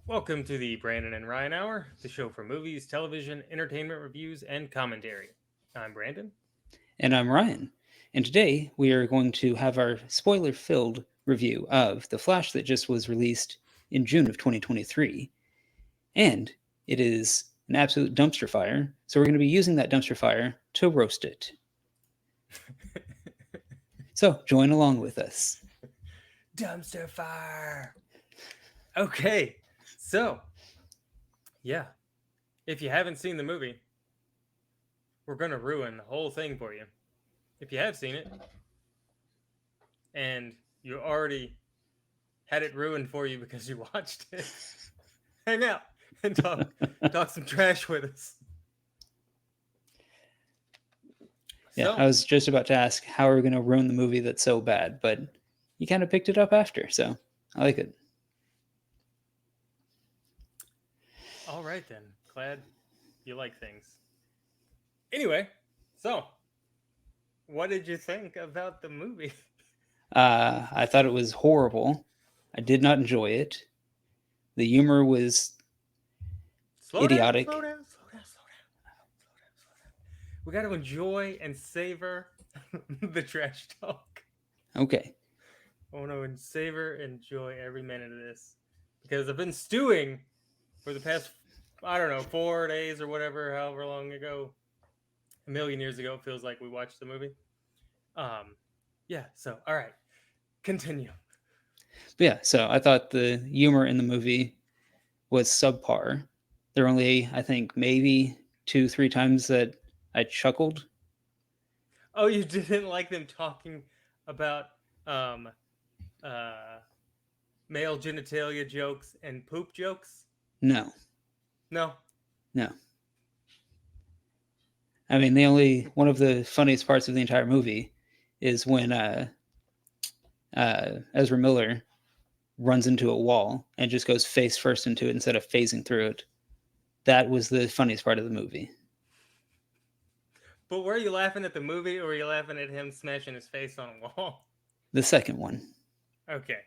Welcome to the Brandon and Ryan Hour, the show for movies, television, entertainment reviews, and commentary. I'm Brandon. And I'm Ryan. And today we are going to have our spoiler filled review of The Flash that just was released in June of 2023. And it is an absolute dumpster fire. So we're going to be using that dumpster fire to roast it. So join along with us. Dumpster fire! Okay, so, yeah, if you haven't seen the movie, we're going to ruin the whole thing for you. If you have seen it, and you already had it ruined for you because you watched it, hang out and talk some trash with us. Yeah, So, I was just about to ask how are we going to ruin the movie that's so bad, but you kind of picked it up after. So I like it. all right then. Glad you like things. Anyway, so what did you think about the movie? I thought it was horrible. I did not enjoy it. The humor was Slow down, slow idiotic. down, slow down, slow down, slow down, slow down. We got to enjoy and savor the trash talk. Okay. I want to savor and enjoy every minute of this because I've been stewing for the past, I don't know, 4 days or whatever, however long ago, a million years ago, it feels like we watched the movie. Um, yeah. So, all right, continue. But yeah, so I thought the humor in the movie was subpar. There were only, I think, maybe two, three times that I chuckled. Oh, you didn't like them talking about um, uh, male genitalia jokes and poop jokes? No, No. no. I mean, the only one of the funniest parts of the entire movie is when Ezra Miller runs into a wall and just goes face first into it instead of phasing through it. That was the funniest part of the movie. But were you laughing at the movie or were you laughing at him smashing his face on a wall? The second one. Okay.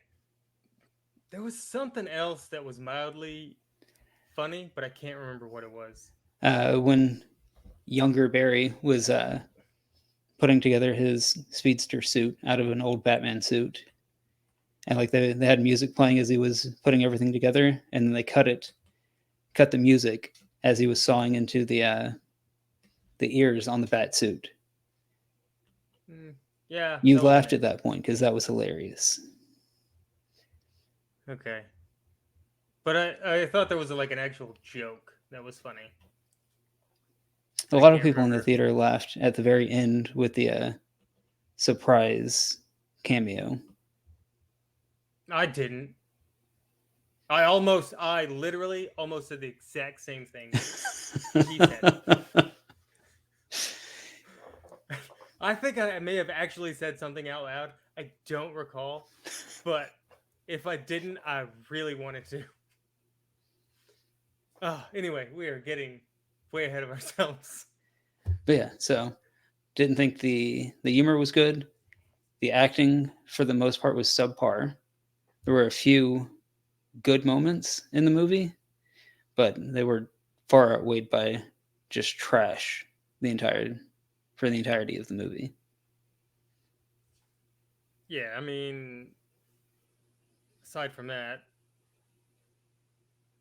There was something else that was mildly funny, but I can't remember what it was. When younger Barry was putting together his speedster suit out of an old Batman suit, and like they had music playing as he was putting everything together, and then they cut the music as he was sawing into the ears on the bat suit. Mm, yeah, You that wasn't laughed it. at that point because that was hilarious. Okay. But I thought there was like an actual joke that was funny. A I lot of can't people in the remember. theater laughed at the very end with the surprise cameo. I didn't. I literally almost said the exact same thing he said. I think I may have actually said something out loud. I don't recall, but if I didn't, I really wanted to. Anyway, we are getting way ahead of ourselves. But yeah, so didn't think the humor was good. The acting for the most part was subpar. There were a few good moments in the movie, but they were far outweighed by just trash the entire for the entirety of the movie. Yeah, I mean, aside from that,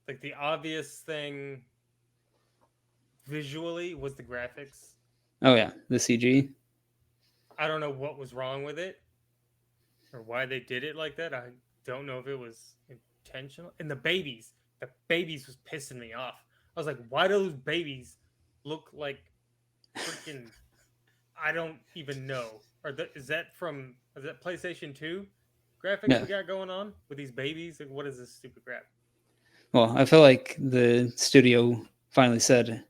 like the obvious thing visually was the graphics. Oh yeah, the CG. I don't know what was wrong with it or why they did it like that. I don't know if it was intentional. And the babies was pissing me off. I was like, why do those babies look like freaking? I don't even know. Is that PlayStation 2 graphics Yeah. we got going on with these babies? Like, what is this stupid crap? Well, I feel like the studio finally said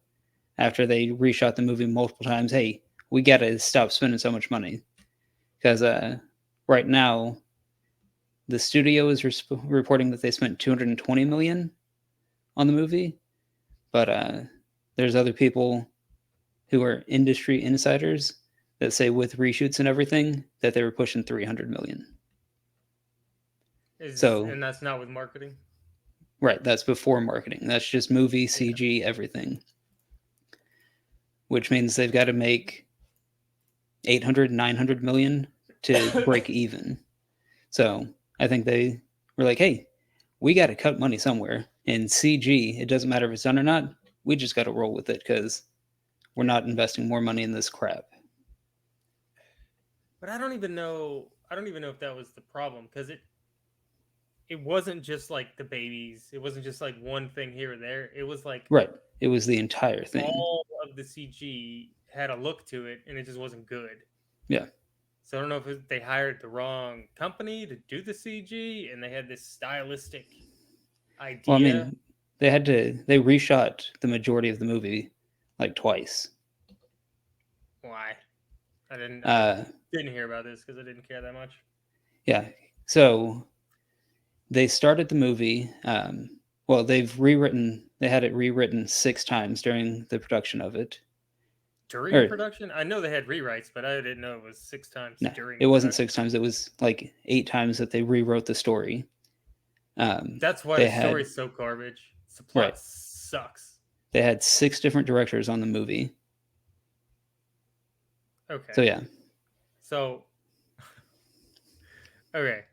after they reshot the movie multiple times, "Hey, we got to stop spending so much money because right now the studio is reporting that they spent 220 million on the movie, but there's other people who are industry insiders that say with reshoots and everything that they were pushing 300 million. Is So and that's not with marketing. Right, that's before marketing. That's just movie, CG, everything. Which means they've got to make 800, 900 million to break even. So I think they were like, hey, we got to cut money somewhere. And CG, it doesn't matter if it's done or not, we just got to roll with it because we're not investing more money in this crap. But I don't even know. I don't even know if that was the problem because it wasn't just like the babies. It wasn't just like one thing here or there. It was like Right. It was the entire thing. all of the CG had a look to it, and it just wasn't good. Yeah. So I don't know if they hired the wrong company to do the CG, and they had this stylistic idea. Well, I mean, they reshot the majority of the movie like twice. Why? I didn't hear about this because I didn't care that much. Yeah. So they started the movie. Well, they had it rewritten 6 times during the production of it. During production? I know they had rewrites, but I didn't know it was 6 times during. It wasn't 6 times. It was like 8 times that they rewrote the story. That's why the story's so garbage. The plot sucks. They had 6 different directors on the movie. Okay. So yeah. So okay.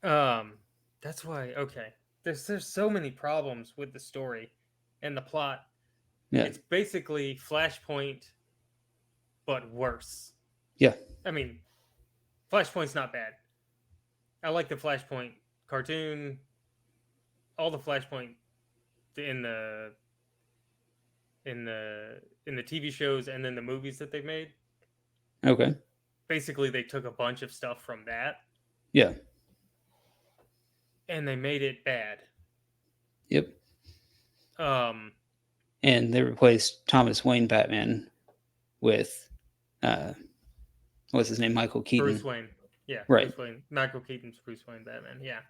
That's why. Okay. There's so many problems with the story and the plot. Yeah. It's basically Flashpoint, but worse. Yeah. I mean, Flashpoint's not bad. I like the Flashpoint cartoon, all the Flashpoint in the TV shows and then the movies that they made. Okay. Basically, they took a bunch of stuff from that. Yeah. And they made it bad. Yep. And they replaced Thomas Wayne Batman with what's his name? Michael Keaton. Bruce Wayne. Yeah. Right. Bruce Wayne. Michael Keaton's Bruce Wayne Batman. Yeah.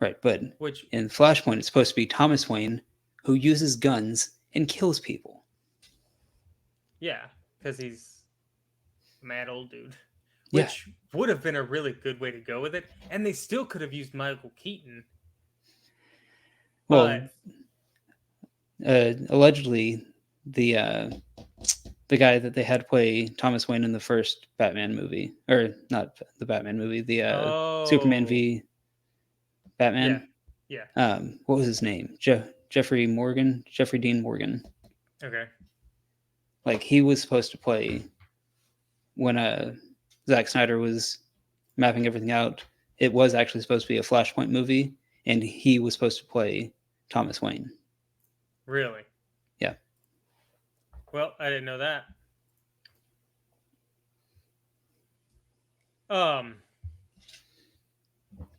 Right. But in Flashpoint, it's supposed to be Thomas Wayne who uses guns and kills people. Yeah. Because he's a mad old dude. Which would have been a really good way to go with it. And they still could have used Michael Keaton. Well, allegedly, the guy that they had play Thomas Wayne in the first Batman movie, or not the Batman movie, the Superman v Batman. Yeah. What was his name? Jeffrey Dean Morgan. Okay. Like he was supposed to play when Zack Snyder was mapping everything out. It was actually supposed to be a Flashpoint movie, and he was supposed to play Thomas Wayne. Really? Yeah. Well, I didn't know that.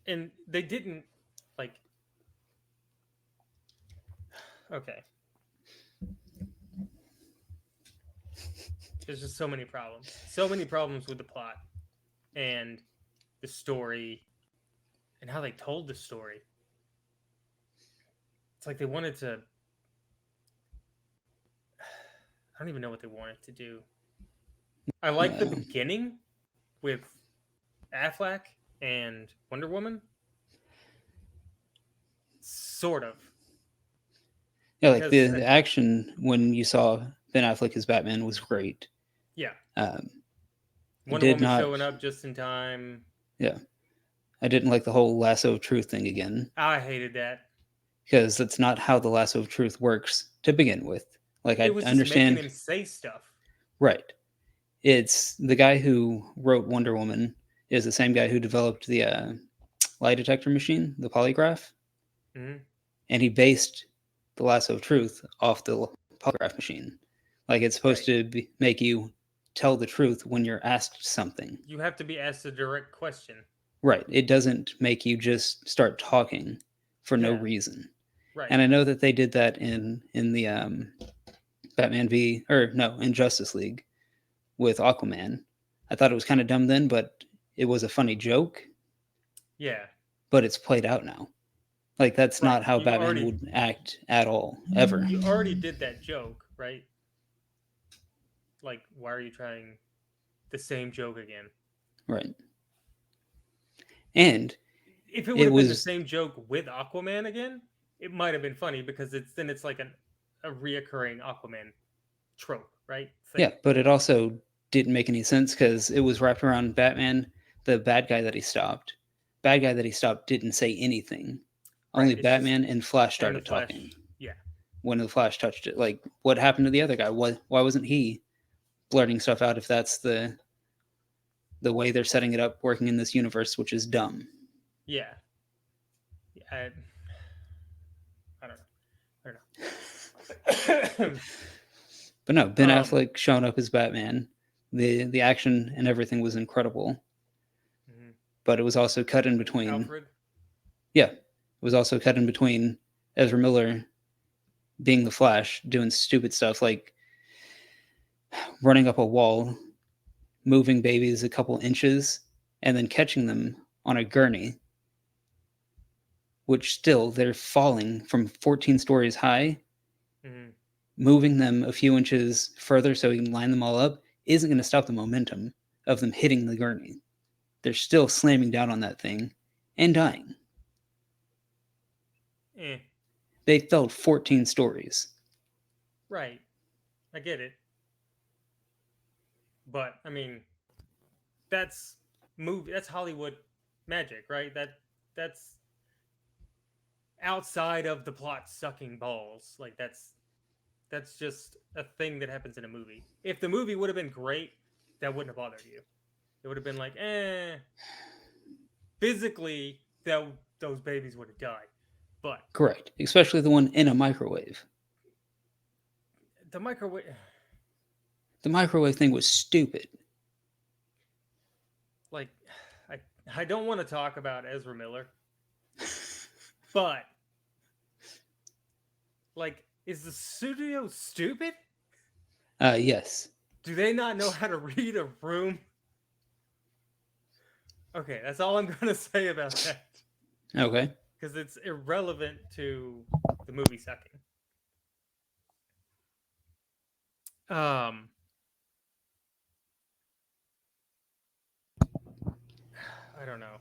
And they didn't like. Okay. There's just so many problems. So many problems with the plot and the story and how they told the story. It's like they wanted to. I don't even know what they wanted to do. I like the beginning with Affleck and Wonder Woman. Sort of. Yeah, like the action when you saw Ben Affleck as Batman was great. Yeah. Wonder Woman showing up just in time. Yeah. I didn't like the whole lasso of truth thing again. I hated that. Because that's not how the lasso of truth works to begin with. Like, I understand. Making him say stuff. Right. It's the guy who wrote Wonder Woman is the same guy who developed the lie detector machine, the polygraph. Mm-hmm. And he based the lasso of truth off the polygraph machine. Like, it's supposed to make you tell the truth when you're asked something. You have to be asked a direct question. Right. It doesn't make you just start talking for no reason. Right. And I know that they did that in the in Justice League with Aquaman. I thought it was kind of dumb then, but it was a funny joke. Yeah. But it's played out now. Like, that's not how Batman would act at all, ever. You already did that joke, right? Like, why are you trying the same joke again? Right. And if it would It have been the was same joke with Aquaman again, it might have been funny because it's like a reoccurring Aquaman trope, right? Thing. yeah, but it also didn't make any sense because it was wrapped around Batman, the bad guy that he stopped. Bad guy that he stopped didn't say anything. Right. Only It's just Batman and Flash and the started Flash. talking Yeah. when the Flash touched it. Like, what happened to the other guy? Why wasn't he blurting stuff out if that's the way they're setting it up working in this universe, which is dumb. Yeah. I don't know. But no, Ben Um, Affleck showing up as Batman, the action and everything was incredible. mhm. But it was also cut in between. Alfred. Yeah, it was also cut in between Ezra Miller being the Flash, doing stupid stuff like running up a wall, moving babies a couple inches, and then catching them on a gurney, which still they're falling from 14 stories high. Mhm. Moving them a few inches further so he can line them all up isn't going to stop the momentum of them hitting the gurney. They're still slamming down on that thing and dying. Eh. They fell 14 stories. Right. I get it. But I mean, that's that's Hollywood magic, right? That's outside of the plot sucking balls. Like that's just a thing that happens in a movie. If the movie would have been great, that wouldn't have bothered you. It would have been like, physically those babies would have died. But Correct. Especially the one in a microwave. the microwave The microwave thing was stupid. like I don't want to talk about Ezra Miller, but like, is the studio stupid? Yes. Do they not know how to read a room? Okay, that's all I'm gonna say about that Okay. because it's irrelevant to the movie sucking. Um, I don't know.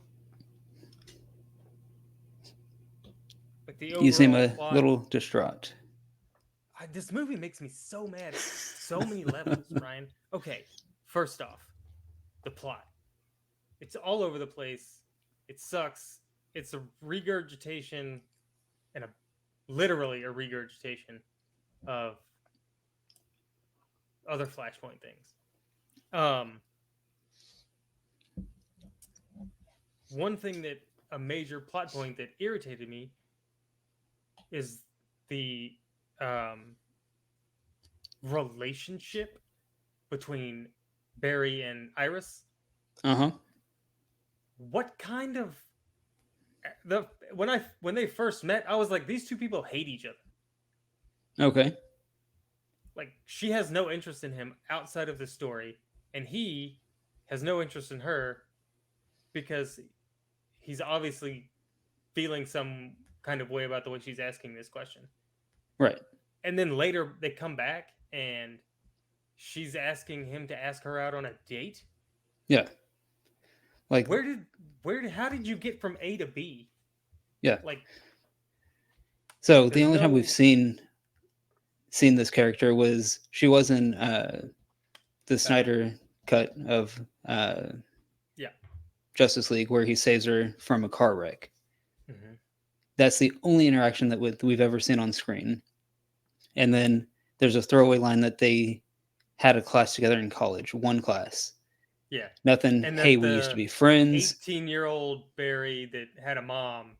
Like the You seem overall a plot. little distraught. This movie makes me so mad at so many levels, Ryan. Okay, first off, the plot. It's all over the place. It sucks. It's a regurgitation and literally a regurgitation of other Flashpoint things. One thing that a major plot point that irritated me is the relationship between Barry and Iris. Uh-huh. What kind of when they first met, I was like, these two people hate each other. Okay. Like, she has no interest in him outside of the story, and he has no interest in her because he's obviously feeling some kind of way about the way she's asking this question. Right. And then later they come back and she's asking him to ask her out on a date. Yeah. Like, how did you get from A to B? yeah. Like, so the there's only time no- we've seen this character was she was in the Snyder cut of Yeah. Justice League where he saves her from a car wreck. Mhm. That's the only interaction that we've ever seen on screen. And then there's a throwaway line that they had a class together in college, one class. Yeah. Nothing, And hey, that we used the to be friends. 18-year-old Barry that had a mom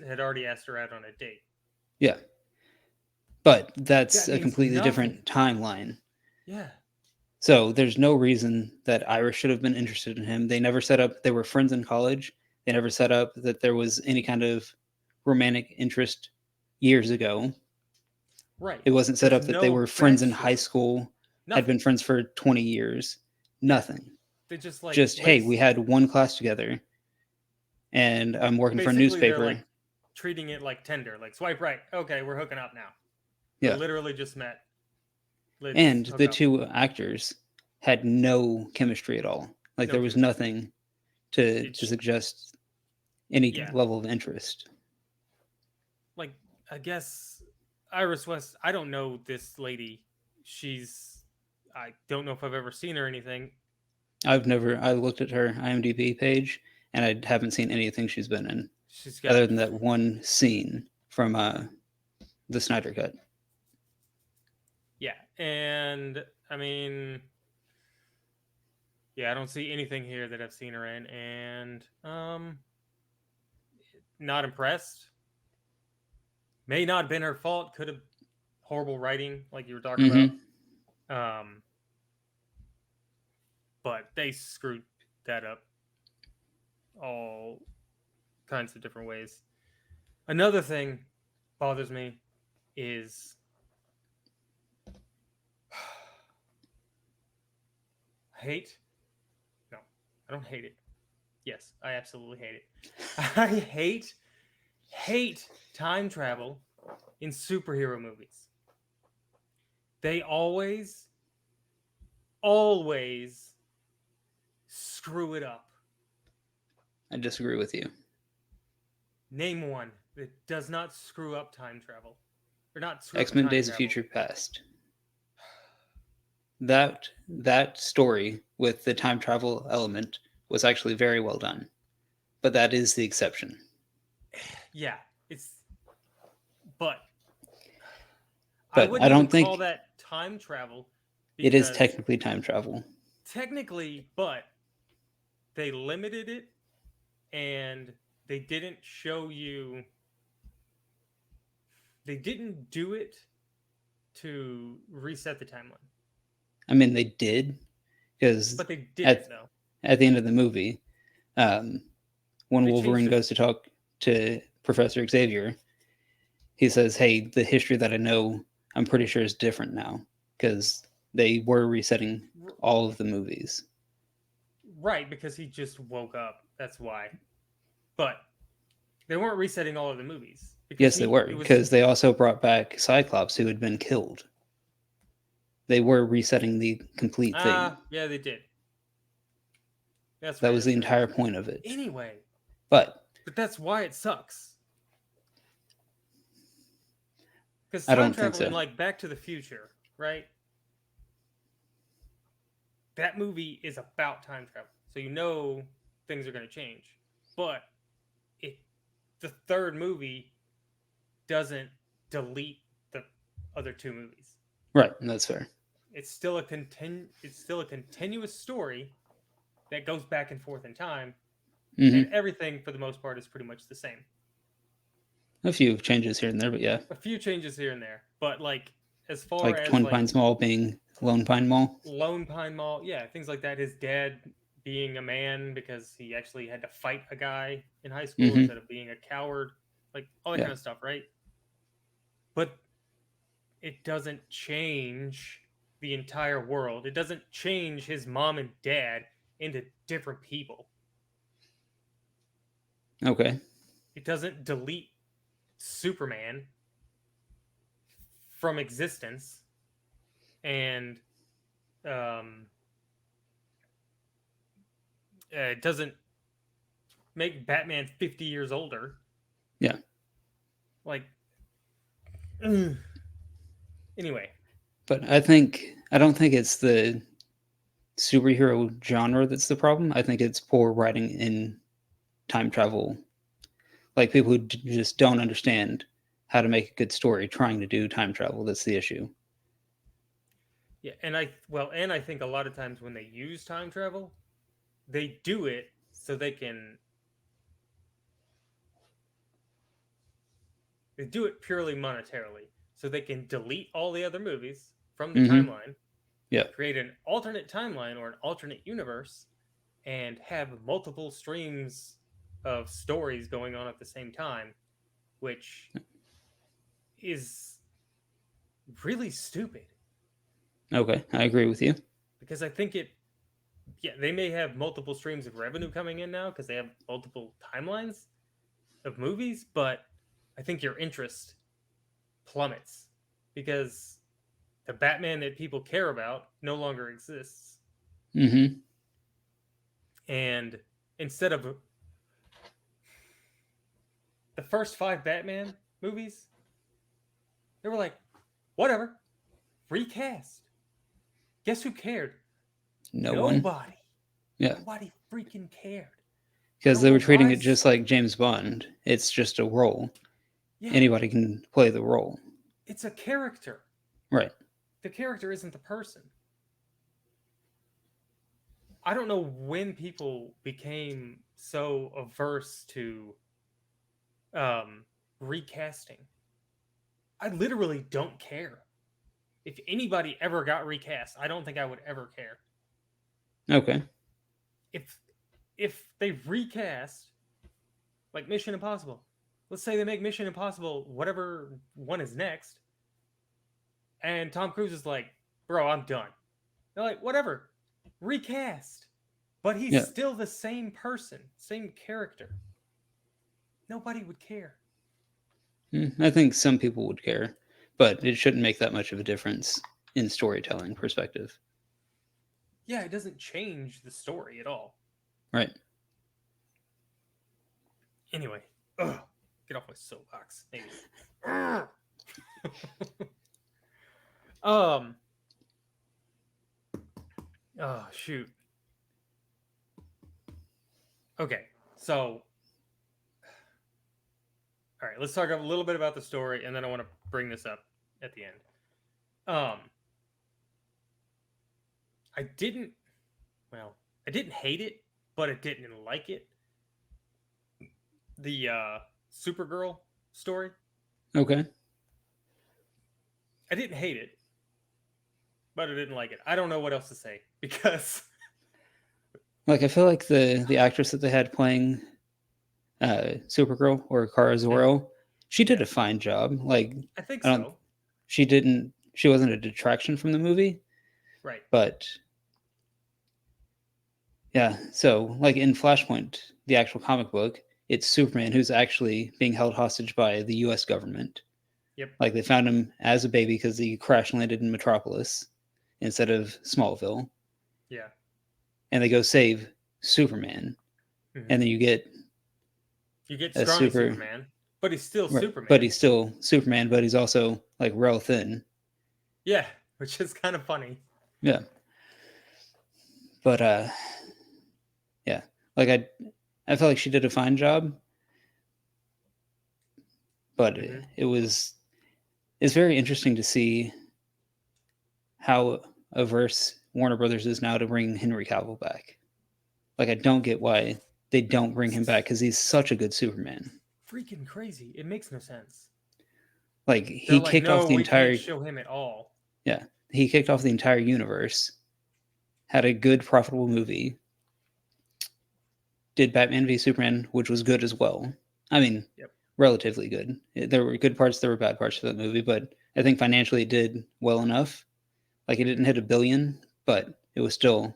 had already asked her out on a date. Yeah. But that's That a means completely nothing. different timeline. Yeah. So there's no reason that Iris should have been interested in him. They never set up, they were friends in college. They never set up that there was any kind of romantic interest years ago. Right. It wasn't set There's up that they no were friends in backstory. high school, had Nothing. been friends for 20 years. Nothing. They just like Just, hey, we had one class together and I'm working for a basically they're newspaper. like treating it like Tinder, like swipe right. Okay, we're hooking up now. Yeah. They literally just met. Let's And hook the up. two actors had no chemistry at all. Like No there was chemistry. nothing to It's- suggest any Yeah. level of interest. Like, I guess Iris West, I don't know this lady. I don't know if I've ever seen her or anything. I looked at her IMDb page and I haven't seen anything she's been in She's got, other than that one scene from the Snyder Cut. yeah. And I mean, yeah, I don't see anything here that I've seen her in. And, not impressed. May not have been her fault. Could have horrible writing, like you were talking Mm-hmm. about. But they screwed that up all kinds of different ways. Another thing bothers me is hate. No, I don't hate it. Yes, I absolutely hate it. I hate time travel in superhero movies. They always screw it up. I disagree with you. Name one that does not screw up time travel. Or not screw X-Men up time Days of travel. Future Past. That story with the time travel element was actually very well done. But that is the exception. Yeah, but I But wouldn't I don't even think call that time travel it is because technically time travel. technically, but they limited it and they didn't show you. They didn't do it to reset the timeline, I mean, they did, because but they did at, it though. at the end of the movie, when They Wolverine changed goes to talk to Professor Xavier, he says, "Hey, the history that I know, I'm pretty sure is different now because they were resetting all of the movies." Right, because he just woke up. That's why. But they weren't resetting all of the movies. Yes, they were, because they also brought back Cyclops, who had been killed. They were resetting the complete thing. Yeah, they did. That's That right. was the entire point of it. Anyway, But that's why it sucks. Because I time don't think travel in so. like Back to the Future, right? That movie is about time travel, so you know things are going to change. But the third movie doesn't delete the other two movies. Right, that's fair. It's still a continuous story that goes back and forth in time, and everything for the most part is pretty much the same. A few changes here and there, but yeah. A few changes here and there, but like as far Like as Twin like Pines Mall being Lone Pine Mall. Lone Pine Mall, yeah, things like that. His dad being a man because he actually had to fight a guy in high school instead of being a coward, like all that kind of stuff, right? But it doesn't change the entire world. It doesn't change his mom and dad into different people. Okay. It doesn't delete Superman from existence, and it doesn't make Batman 50 years older. Yeah. Like, anyway. But I don't think it's the superhero genre that's the problem. I think it's poor writing in time travel. Like people who just don't understand how to make a good story trying to do time travel. That's the issue. Yeah, and I think a lot of times when they use time travel, they do it so they do it purely monetarily. So they can delete all the other movies from the timeline. Yeah. Create an alternate timeline or an alternate universe and have multiple streams of stories going on at the same time, which is really stupid. Okay, I agree with you. Because I think they may have multiple streams of revenue coming in now because they have multiple timelines of movies, but I think your interest plummets because the Batman that people care about no longer exists. Mm-hmm. And instead of the first 5 Batman movies, they were like, whatever, recast. Guess who cared? No one. Nobody. Yeah, Nobody freaking cared. I because don't they know were treating why. it just like James Bond. It's just a role. Yeah, Anybody can play the role. it's a character. Right. The character isn't the person. I don't know when people became so averse to um, recasting. I literally don't care. If anybody ever got recast, I don't think I would ever care. Okay. If they recast like Mission Impossible, let's say they make Mission Impossible whatever one is next, and Tom Cruise is like, "Bro, I'm done." They're like, "Whatever, recast," but he's Yeah. still the same person, same character. Nobody would care. I think some people would care, but it shouldn't make that much of a difference in storytelling perspective. Yeah, it doesn't change the story at all. Right. Anyway, get off my soapbox, maybe. Oh shoot. Okay, so all right, let's talk a little bit about the story, and then I want to bring this up at the end. Um, I didn't. Well, I didn't hate it, but I didn't like it. The Supergirl story. Okay. I didn't hate it, but I didn't like it. I don't know what else to say because Like I feel like the actress that they had playing Supergirl or Kara Zor-El, she did Yeah. a fine job. Like I think I don't so. she wasn't a detraction from the movie, Right. but yeah, so like in Flashpoint, the actual comic book, it's Superman who's actually being held hostage by the US government. Yep. Like they found him as a baby because he crash landed in Metropolis instead of Smallville. Yeah. And they go save Superman. Mhm. And then you get You get a scrawny super Superman, but he's still right, Superman. but he's still Superman, but he's also like real thin. Yeah, which is kind of funny. Yeah. But yeah. Like I felt like she did a fine job. But Mhm. it's very interesting to see how averse Warner Brothers is now to bring Henry Cavill back. Like I don't get why they don't bring him back because he's such a good Superman. Freaking crazy. It makes no sense. Like They're he like, kicked no, off the we can't entire show him at all. yeah, he kicked off the entire universe. Had a good profitable movie. Did Batman v Superman, which was good as well. I mean, Yep. relatively good. There were good parts, there were bad parts to that movie, but I think financially it did well enough. Like it didn't hit $1 billion, but it was still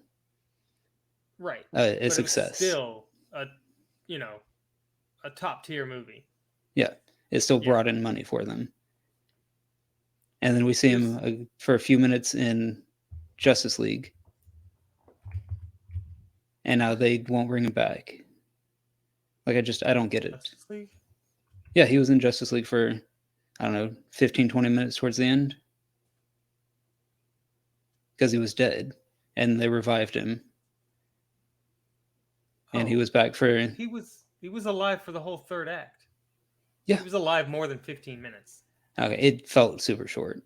Right. a But success. it was still a top tier movie. Yeah, it still Yeah. brought in money for them. And then we see him for a few minutes in Justice League, and now they won't bring him back. Like I don't get it. Justice League? Yeah, he was in Justice League for I don't know 15, 20 minutes towards the end because he was dead, and they revived him, and he Oh, was back for he was alive for the whole third act. Yeah. He was alive more than 15 minutes. okay. It felt super short.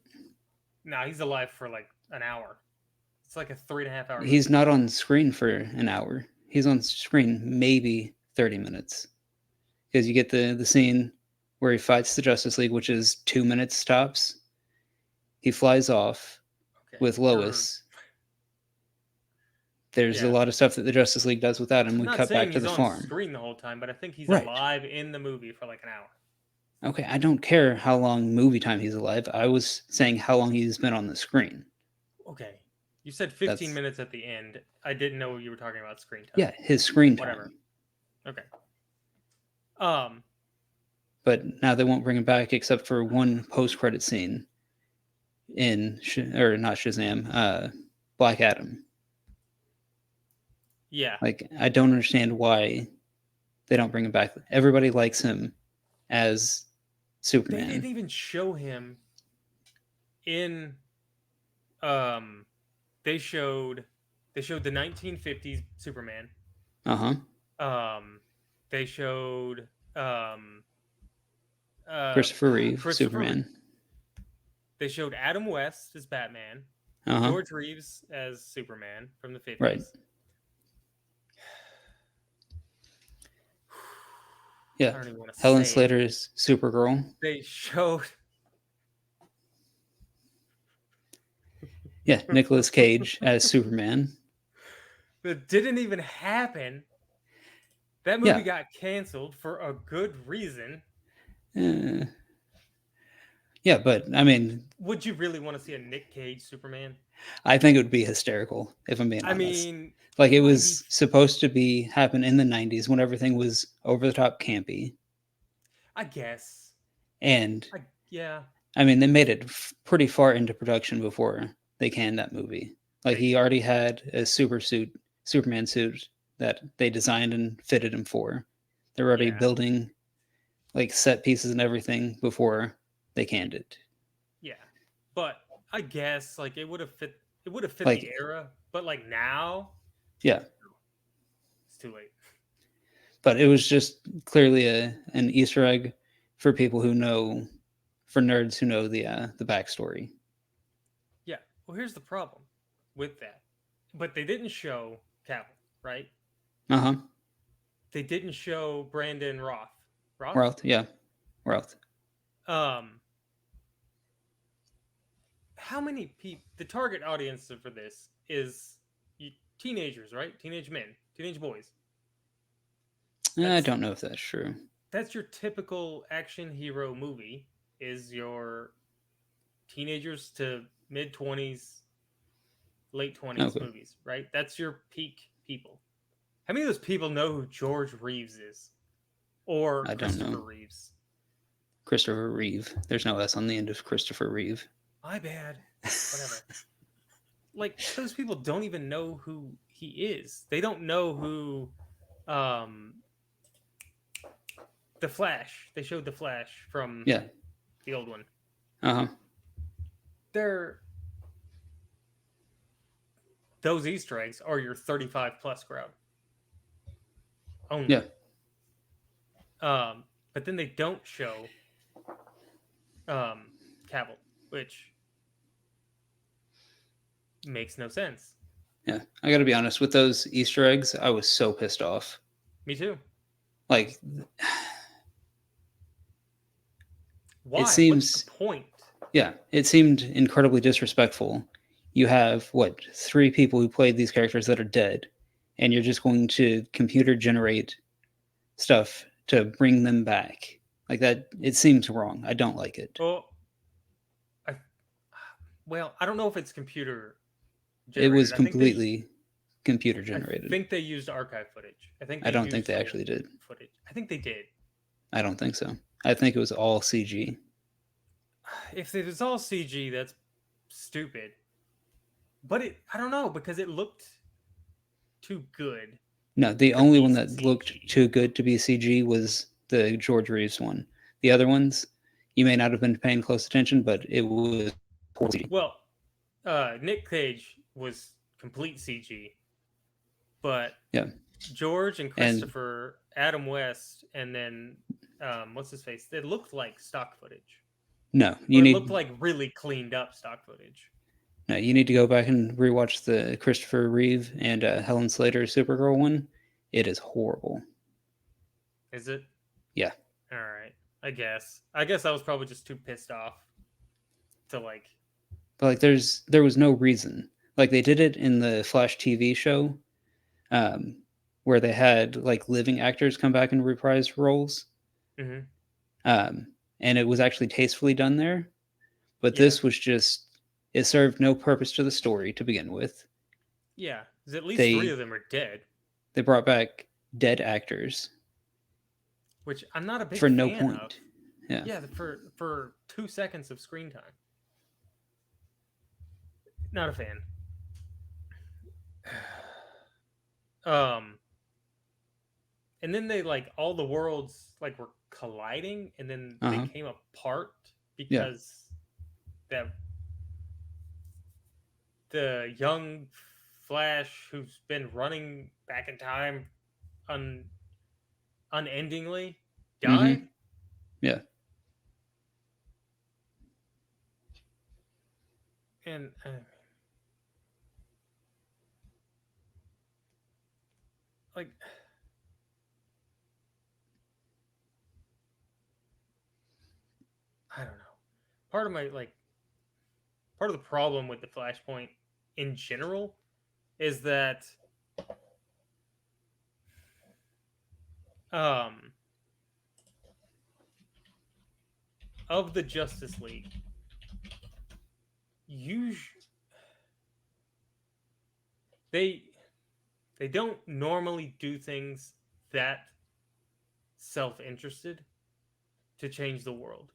Nah, he's alive for like an hour. It's like a 3.5 hour He's movie. not on screen for an hour. He's on screen maybe 30 minutes because you get the scene where he fights the Justice League, which is 2 minutes tops. He flies off Okay. with Lois. There's a lot of stuff that the Justice League does without him. I'm We not cut saying back to he's the on farm. screen the whole time, but I think he's Right. alive in the movie for like an hour. Okay, I don't care how long movie time he's alive. I was saying how long he's been on the screen. Okay. You said 15 That's- minutes at the end. I didn't know you were talking about screen time. Yeah, his screen time. Whatever. Okay. But now they won't bring him back except for one post-credit scene in or not Shazam, Black Adam. Yeah. Like I don't understand why they don't bring him back. Everybody likes him as They Superman. didn't even show him in they showed the 1950s Superman. Uh-huh. They showed um Christopher Reeve, Christopher Reeve. Superman. They showed Adam West as Batman, Uh-huh. George Reeves as Superman from the 50s. Right. Yeah. I don't even want to Helen say it. Slater's Supergirl. They showed Yeah, Nicolas Cage as Superman. that didn't even happen. That movie got canceled for a good reason. Yeah, but I mean, Would you really want to see a Nick Cage Superman? I think it would be hysterical if I'm being honest. I mean, like it was supposed to be happen in the 90s when everything was over the top campy. I guess. And yeah. I mean, they made it pretty far into production before they canned that movie. Like he already had a Superman suit that they designed and fitted him for. They were already building like set pieces and everything before they canned it. Yeah. But I guess like it would have fit like, the era, but like now, yeah. It's too late. But it was just clearly an Easter egg for people who know, for nerds who know the backstory. Yeah. Well, here's the problem with that. But they didn't show Cavill, right? Uh-huh. They didn't show Brandon Roth. Roth, yeah. Roth. How many people? The target audience for this is teenagers, right? Teenage men, teenage boys. I don't know if that's true. That's your typical action hero movie. Is your teenagers to mid 20s, late 20s movies, right? That's your peak people. How many of those people know who George Reeves is, or Christopher Reeves? Christopher Reeve. There's no S on the end of Christopher Reeve. My bad. Whatever. Like, those people don't even know who he is. They don't know who the Flash. They showed the Flash from the old one. Uh-huh. Those Easter eggs are your 35 plus crowd. Only. Yeah. But then they don't show Cavill, which makes no sense. Yeah, I gotta be honest, with those Easter eggs, I was so pissed off. Me too. Like, why? It seems, what's the point? Yeah, it seemed incredibly disrespectful. You have, 3 people who played these characters that are dead, and you're just going to computer generate stuff to bring them back. Like that, it seems wrong. I don't like it. Well, I don't know if it's computer generated. It was completely computer generated. I think they used archive footage. I don't think they actually did. Footage. I think they did. I don't think so. I think it was all CG. If it was all CG, that's stupid. But I don't know, because it looked too good. No, the only one that CG. Looked too good to be CG was the George Reeves one. The other ones, you may not have been paying close attention, but it was CG. Well, Nick Cage was complete CG, but George and Christopher, Adam West, and then what's his face? It looked like stock footage. No, it looked like really cleaned up stock footage. No, you need to go back and rewatch the Christopher Reeve and Helen Slater Supergirl one. It is horrible. Is it? Yeah. All right. I guess I was probably just too pissed off to like. But like, there was no reason. Like they did it in the Flash TV show, where they had like living actors come back and reprise roles. Mm-hmm. And it was actually tastefully done there. But this was just, it served no purpose to the story to begin with. Yeah, because at least 3 of them are dead. They brought back dead actors, which I'm not a big for fan no point. Of. Yeah, for 2 seconds of screen time. Not a fan. and then they like all the worlds like were colliding, and then they Uh-huh. came apart Yeah. because that the young Flash who's been running back in time un unendingly Mm-hmm. died. Yeah. And like I don't know. Part of my like part of the problem with the Flashpoint in general is that um of the Justice League, you they they don't normally do things that self-interested to change the world.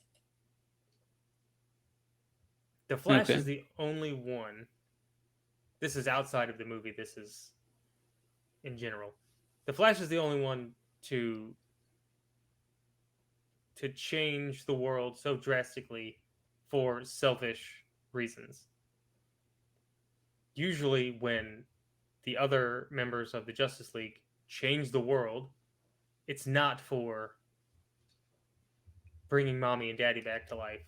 The Flash Okay. is the only one. This is outside of the movie. This is in general. The Flash is the only one to to change the world so drastically for selfish reasons. Usually when the other members of the Justice League change the world, it's not for bringing mommy and daddy back to life.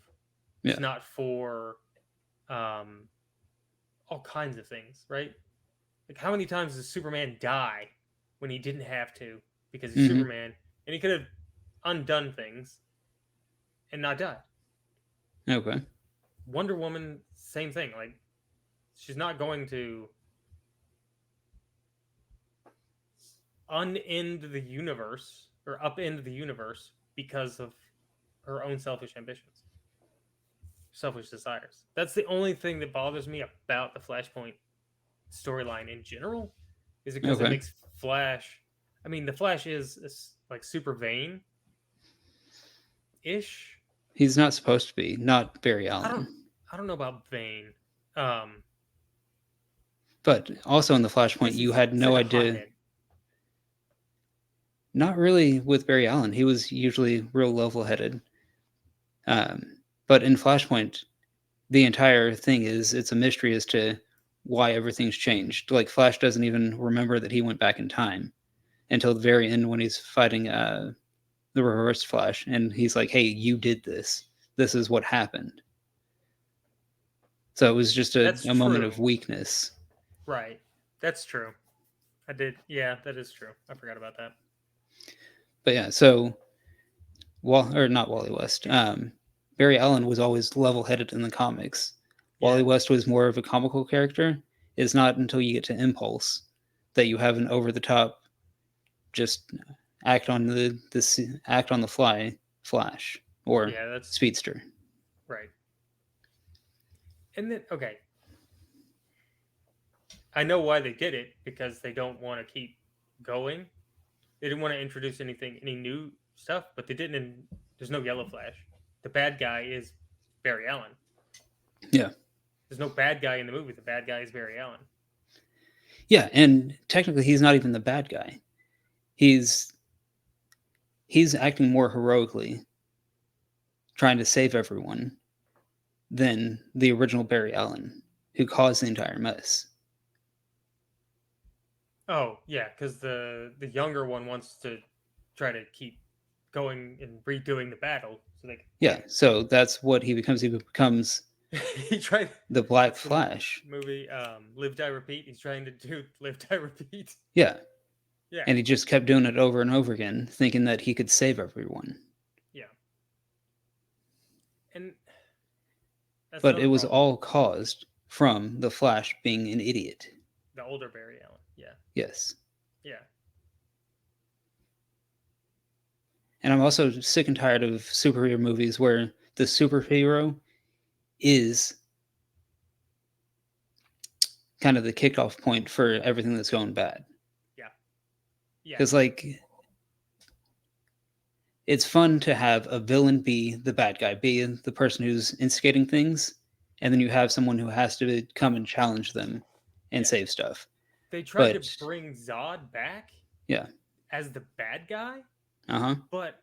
It's Yeah. not for um, all kinds of things, right? Like, how many times does Superman die when he didn't have to because he's Mm-hmm. Superman and he could have undone things and not died? Okay. Wonder Woman, same thing. Like, she's not going to unend the universe or upend the universe because of her own selfish ambitions, selfish desires. That's the only thing that bothers me about the Flashpoint storyline in general, is because it Okay. makes Flash. I mean, the Flash is like super vain ish. He's not supposed to be. Not Barry I don't. Allen. I don't know about vain. Um, But also in the I Flashpoint, guess you he's had he's no like a idea. hothead. Not really with Barry Allen. He was usually real level-headed. But in Flashpoint, the entire thing is it's a mystery as to why everything's changed. Like Flash doesn't even remember that he went back in time until the very end when he's fighting the Reverse Flash, and he's like, "Hey, you did this. This is what happened." So it was just That's a moment true. of weakness. Right. That's true. I did. Yeah, that is true. I forgot about that. But yeah, so or not Wally West. Barry Allen was always level-headed in the comics. Wally Yeah. West was more of a comical character. It's not until you get to Impulse that you have an over-the-top, just act on the fly Flash or Yeah. That's Speedster. right. And then okay, I know why they did it, because they don't want to keep going. They didn't want to introduce any new stuff, but they didn't. There's no Yellow Flash. The bad guy is Barry Allen. Yeah, There's no bad guy in the movie. The bad guy is Barry Allen. yeah, and technically he's not even the bad guy. He's he's acting more heroically, trying to save everyone than the original Barry Allen, who caused the entire mess. Oh yeah, because the younger one wants to try to keep going and redoing the battle, so they Yeah, so that's what he becomes. He becomes he tried. the Black What's the Flash. movie? Live Die Repeat. He's trying to do Live Die Repeat. Yeah, Yeah, and he just kept doing it over and over again, thinking that he could save everyone. yeah, and that's But it another was problem. all caused from the Flash being an idiot. The older Barry Allen. Yeah, Yes. yeah, And I'm also sick and tired of superhero movies where the superhero is kind of the kickoff point for everything that's going bad. yeah, yeah. Because, like, it's fun to have a villain be the bad guy, be the person who's instigating things, and then you have someone who has to come and challenge them and Yeah. save stuff. They tried to But bring Zod back, yeah, as the bad guy, Uh-huh. but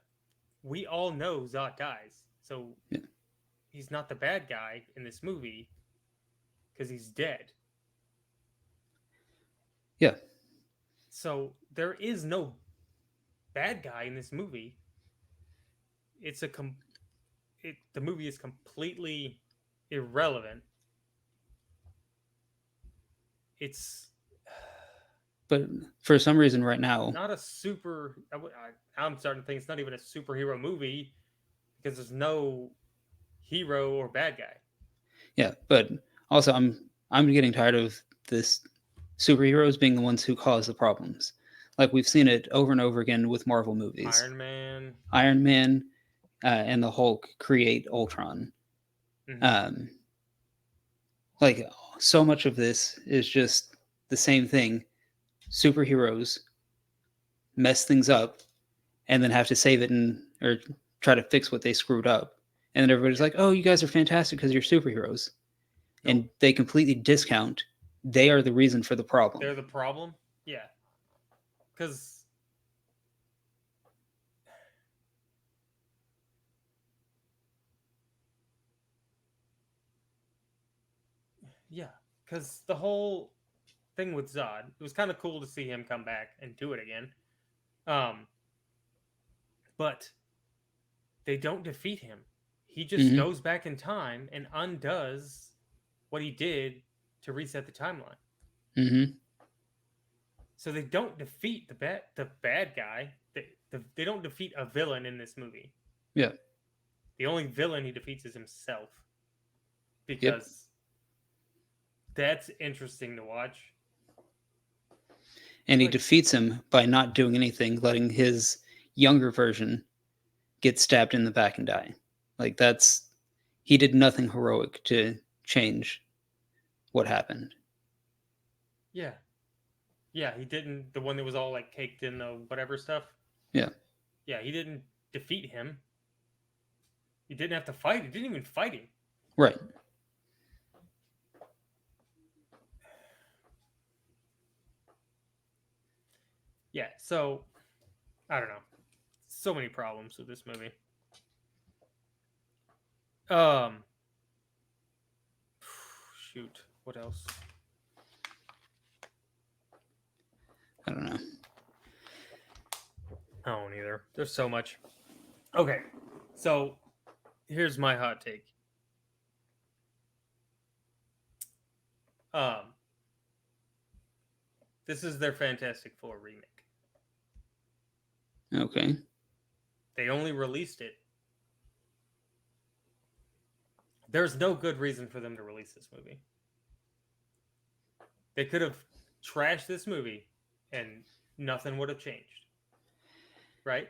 we all know Zod dies. So Yeah. he's not the bad guy in this movie because he's dead. Yeah. So there is no bad guy in this movie. It's a the movie is completely irrelevant. It's But for some reason right now, not a super. I'm starting to think it's not even a superhero movie because there's no hero or bad guy. yeah, but also I'm getting tired of this superheroes being the ones who cause the problems. Like we've seen it over and over again with Marvel movies. Iron Man. Iron Man and the Hulk create Ultron. Mhm. Um, like so much of this is just the same thing. Superheroes mess things up and then have to save it and or try to fix what they screwed up. And then everybody's Yeah. like, "Oh, you guys are fantastic because you're superheroes," Nope. and they completely discount they are the reason for the problem. They're the problem. Yeah. Because yeah, because the whole thing with Zod, it was kind of cool to see him come back and do it again. Um, but they don't defeat him. He just Hmm. goes back in time and undoes what he did to reset the timeline. Hmm. So they don't defeat the bad guy. They don't defeat a villain in this movie. Yeah. The only villain he defeats is himself Yep. because that's interesting to watch. And he Like, defeats him by not doing anything, letting his younger version get stabbed in the back and die. Like that's he did nothing heroic to change what happened. yeah, yeah, he didn't. The one that was all like caked in the whatever stuff. Yeah. Yeah, he didn't defeat him. He didn't have to fight. He didn't even fight him. Right. Yeah, so I don't know. So many problems with this movie. Um, shoot, what else? I don't know. I don't either. There's so much. Okay, so here's my hot take. Um, this is their Fantastic Four remake. Okay. They only released it. There's no good reason for them to release this movie. They could have trashed this movie and nothing would have changed. Right?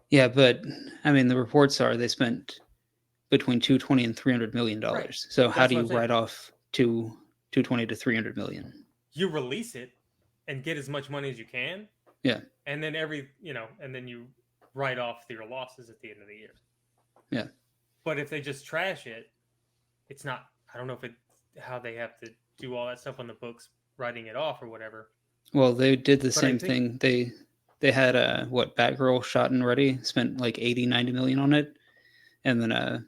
Yeah, but I mean the reports are they spent between 220 and 300 million Right. dollars. So how That's do what you I'm saying. write off 220 to 300 million? You release it and get as much money as you can. Yeah. And then and then you write off your losses at the end of the year. Yeah. But if they just trash it, it's not. I don't know if how they have to do all that stuff on the books, writing it off or whatever. Well, they did the But same thing. They had what Batgirl shot and ready, spent like 80, 90 million on it. And then I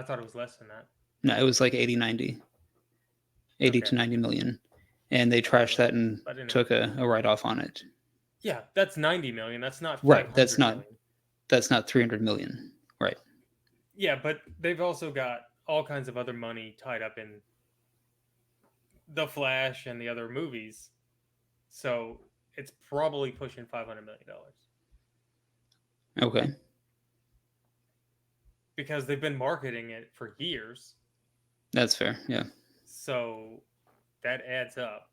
thought it was less than that. no, it was like 80, 90. 80 Okay. to 90 million. And they trashed that and I didn't know. took a write off on it. Yeah, that's 90 million. That's not 500 Right. That's not million. that's not 300 million. Right. Yeah, but they've also got all kinds of other money tied up in The Flash and the other movies. So it's probably pushing $500 million. Okay. Because they've been marketing it for years. That's fair. Yeah. So that adds up.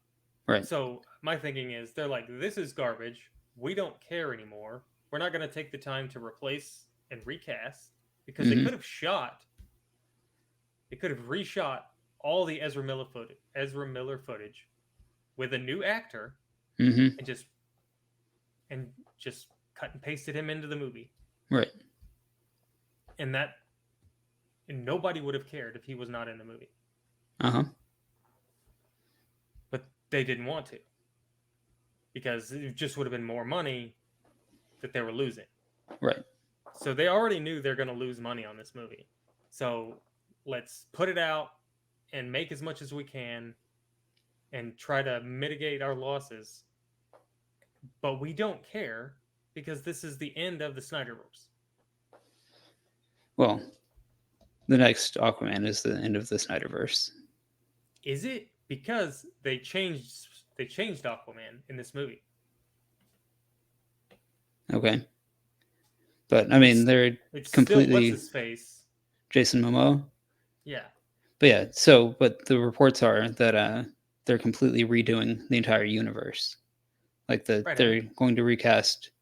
Right. So my thinking is they're like, this is garbage. We don't care anymore. We're not going to take the time to replace and recast because they could have reshot all the Ezra Miller footage with a new actor and just cut and pasted him into the movie. Right. And nobody would have cared if he was not in the movie. Uh-huh. But they didn't want to because it just would have been more money that they were losing. Right. So they already knew they're going to lose money on this movie. So let's put it out and make as much as we can and try to mitigate our losses. But we don't care because this is the end of the Snyderverse. Well, the next Aquaman is the end of the Snyderverse. Is it? Because they changed Aquaman in this movie. Okay. But I mean, they're It's completely still what's his face. Jason Momoa. Yeah. But yeah, so but the reports are that they're completely redoing the entire universe. Like they're going to recast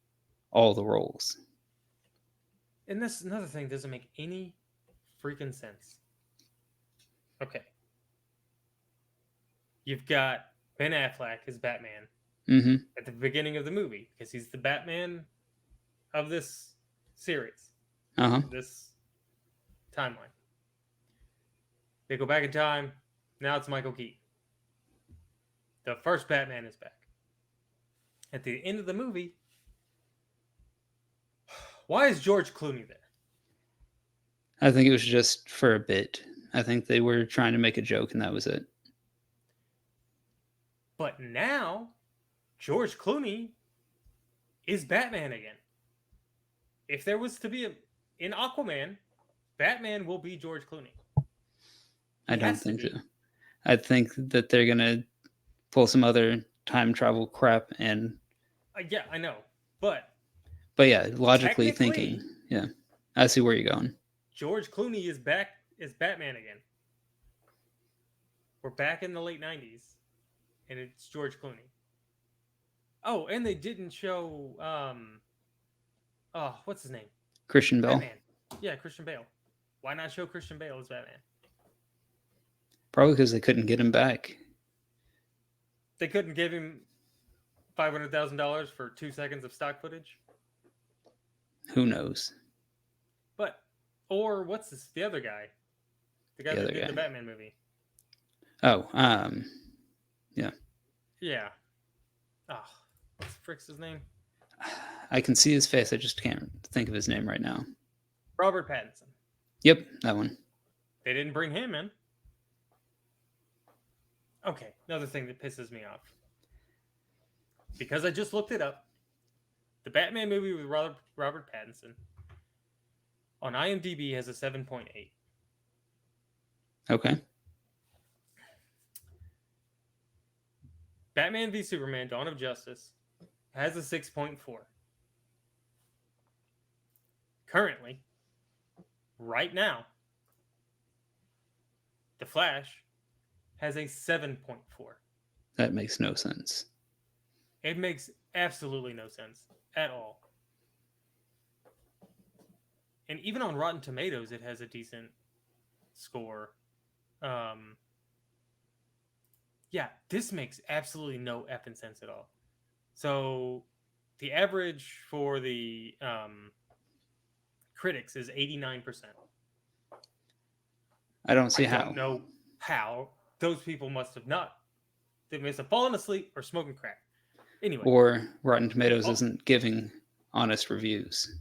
all the roles. And this another thing doesn't make any freaking sense. Okay. You've got Ben Affleck as Batman Mm-hmm. at the beginning of the movie because he's the Batman of this series, Uh-huh. this timeline. They go back in time. Now it's Michael Keaton. The first Batman is back. At the end of the movie, why is George Clooney there? I think it was just for a bit. I think they were trying to make a joke and that was it. But now, George Clooney is Batman again. If there was to be in Aquaman, Batman will be George Clooney. I don't think so. I think that they're going to pull some other time travel crap and... Yeah, I know. But yeah, logically thinking, yeah, I see where you're going. George Clooney is back as Batman again. We're back in the late 90s, and it's George Clooney. Oh, and they didn't show, what's his name? Christian Bale. Batman. Yeah, Christian Bale. Why not show Christian Bale as Batman? Probably because they couldn't get him back. They couldn't give him $500,000 for 2 seconds of stock footage? Who knows? But, or what's this? The other guy. The guy that did the Batman movie. Oh, yeah. Yeah. Oh, what's the frick's his name? I can see his face. I just can't think of his name right now. Robert Pattinson. Yep, that one. They didn't bring him in. Okay, another thing that pisses me off. Because I just looked it up. The Batman movie with Robert Pattinson on IMDb has a 7.8. Okay. Batman v Superman: Dawn of Justice has a 6.4. Currently, right now, The Flash has a 7.4. That makes no sense. It makes absolutely no sense at all. And even on Rotten Tomatoes, it has a decent score. Yeah, this makes absolutely no effing sense at all. So the average for the critics is 89%. I don't see how. I don't know how. Those people must have not. They must have fallen asleep or smoking crack. Anyway. Or Rotten Tomatoes isn't giving honest reviews.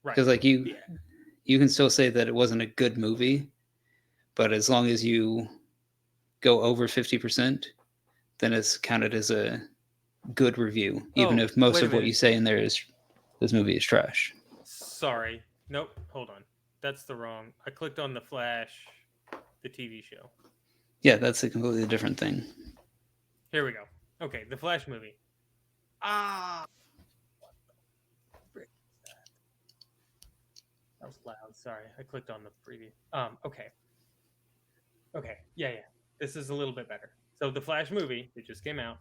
Right. Because like you can still say that it wasn't a good movie, but as long as you go over 50%, then it's counted as a good review, even if most of what you say in there is this movie is trash. Sorry. Nope. Hold on. That's the wrong. I clicked on The Flash, the TV show. Yeah, that's a completely different thing. Here we go. Okay, The Flash movie. Ah. What the frick is that? That was loud. Sorry. I clicked on the preview. Okay. Okay. Yeah. This is a little bit better. So The Flash movie, it just came out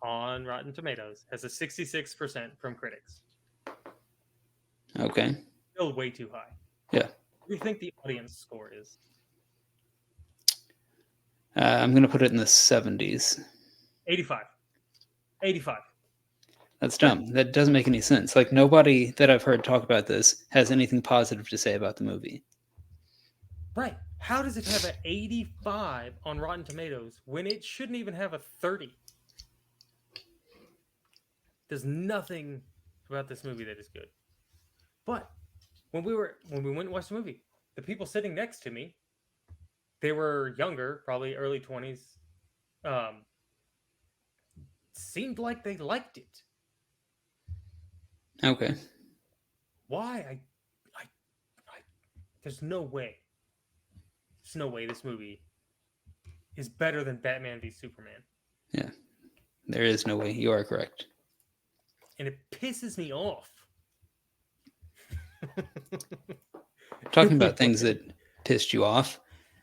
on Rotten Tomatoes, has a 66% from critics. Okay. Still way too high. Yeah. What do you think the audience score is? I'm going to put it in the 70s. 85. 85. That's dumb. That doesn't make any sense. Like, nobody that I've heard talk about this has anything positive to say about the movie. Right. How does it have an 85 on Rotten Tomatoes when it shouldn't even have a 30? There's nothing about this movie that is good. But when we went and watched the movie, the people sitting next to me, they were younger, probably early 20s. Um, seemed like they liked it. Okay. Why? I there's no way. There's no way this movie is better than Batman v Superman. Yeah. There is no way. You are correct. And it pisses me off. Talking about things that pissed you off,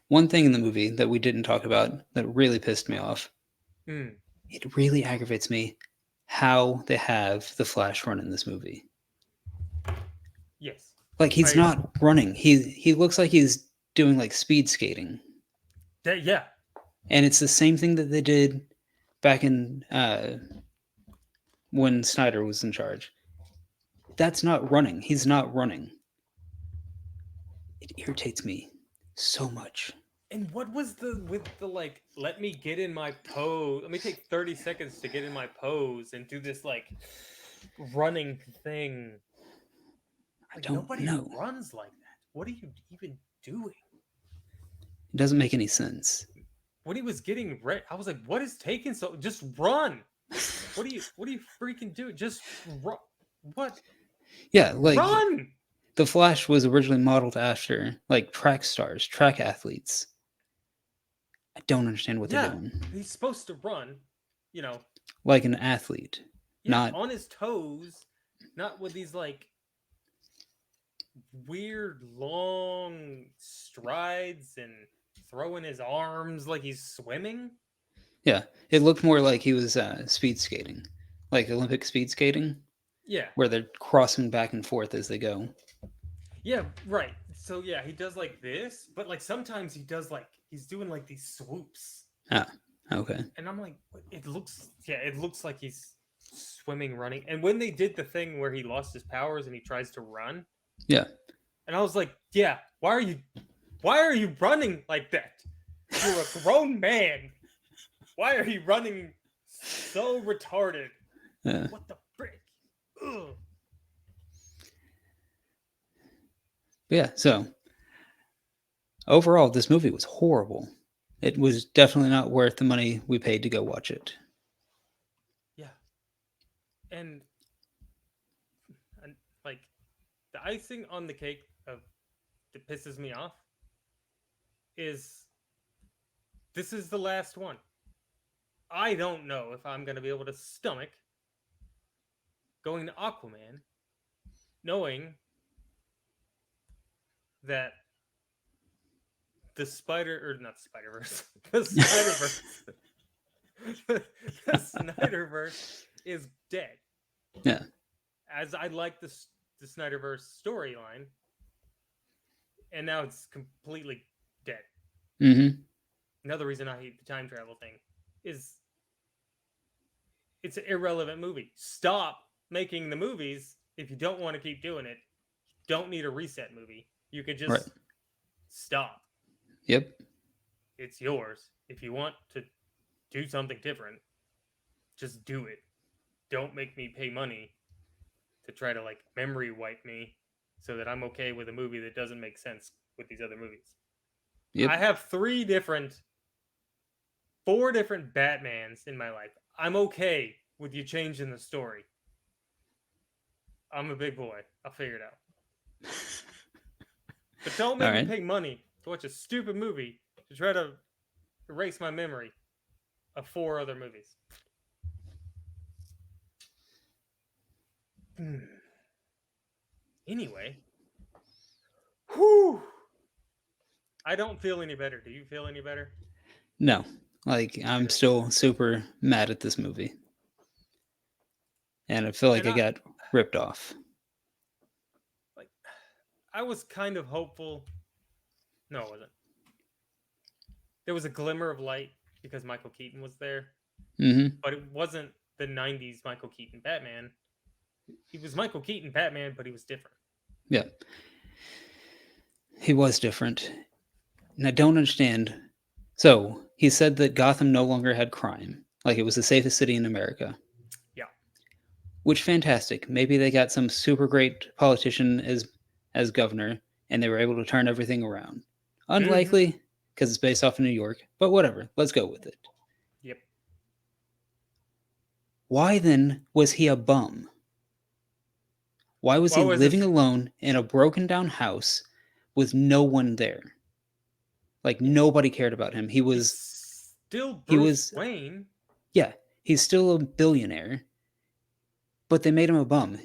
one thing in the movie that we didn't talk about that really pissed me off, Mm, it really aggravates me how they have the Flash run in this movie. yes. Like he's I- not running. He looks like he's doing like speed skating. Yeah. And it's the same thing that they did back in when Snyder was in charge. That's not running. He's not running. It irritates me so much. And what was with the like, let me get in my pose. Let me take 30 seconds to get in my pose and do this like running thing. I Like, don't nobody know. runs like that. What are you even doing? It doesn't make any sense. When he was getting ready, I was like, what is taking so just run. What do you freaking do? Just run. What? Yeah, like Run! the Flash was originally modeled after like track stars, track athletes. I don't understand what they're Yeah. doing. He's supposed to run, you know, Like an athlete. yeah, Not on his toes, not with these like weird long strides and throwing his arms like he's swimming. yeah. It looked more like he was speed skating. Like Olympic speed skating, Yeah. where they're crossing back and forth as they go. Yeah, right. So yeah, he does like this, but like sometimes he does like he's doing like these swoops. Okay. And I'm like, it looks like he's swimming, running. And when they did the thing where he lost his powers and he tries to run, Yeah. and I was like, yeah, why are you running like that? You're a grown man. Why are you running so retarded? Yeah. What the frick? Ugh. But yeah, so overall, this movie was horrible. It was definitely not worth the money we paid to go watch it. Yeah. And like the icing on the cake of that pisses me off is this is the last one. I don't know if I'm going to be able to stomach going to Aquaman knowing that the Spider-Verse, the Spider-Verse, the Snyderverse is dead. Yeah. As I like the Snyderverse storyline, and now it's completely dead. Mm-hmm. Another reason I hate the time travel thing is it's an irrelevant movie. Stop making the movies if you don't want to keep doing it. You don't need a reset movie. You could just Right. stop. Yep. It's yours. If you want to do something different, just do it. Don't make me pay money to try to like memory wipe me so that I'm okay with a movie that doesn't make sense with these other movies. Yep. I have 4 different Batmans in my life. I'm okay with you changing the story. I'm a big boy. I'll figure it out. But don't make me Alright. pay money to watch a stupid movie to try to erase my memory of 4 other movies. Anyway. Whew. I don't feel any better. Do you feel any better? No. Like, I'm still super mad at this movie. And I feel like And I got ripped off. Like, I was kind of hopeful. No, it wasn't. There was a glimmer of light because Michael Keaton was there, Mm-hmm. but it wasn't the 90s Michael Keaton Batman. He was Michael Keaton Batman, but he was different. Yeah. He was different. And I don't understand. So, he said that Gotham no longer had crime. Like, it was the safest city in America. Yeah. which fantastic. Maybe they got some super great politician as governor, and they were able to turn everything around. Hmm. Unlikely, because it's based off of New York, but whatever. Let's go with it. Yep. Why then was he a bum? Why was he What was living his? alone in a broken down house with no one there? Like Yeah. nobody cared about him. He He's was still he Bruce was Wayne. yeah, he's still a billionaire, but they made him a bum.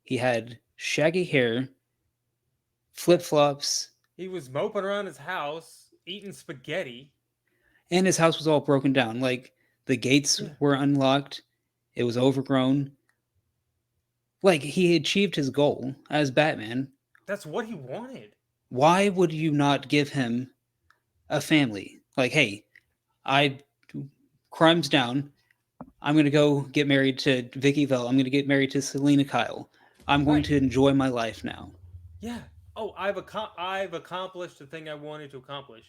He had shaggy hair, flip-flops, He was moping around his house, eating spaghetti. and his house was all broken down. Like the gates Yeah. were unlocked. It was overgrown. Like he achieved his goal as Batman. That's what he wanted. Why would you not give him a family? Like, hey, I crime's down. I'm gonna go get married to Vicky Vale. I'm gonna get married to Selena Kyle. I'm going Right. to enjoy my life now. Yeah. Oh, I've accomplished the thing I wanted to accomplish.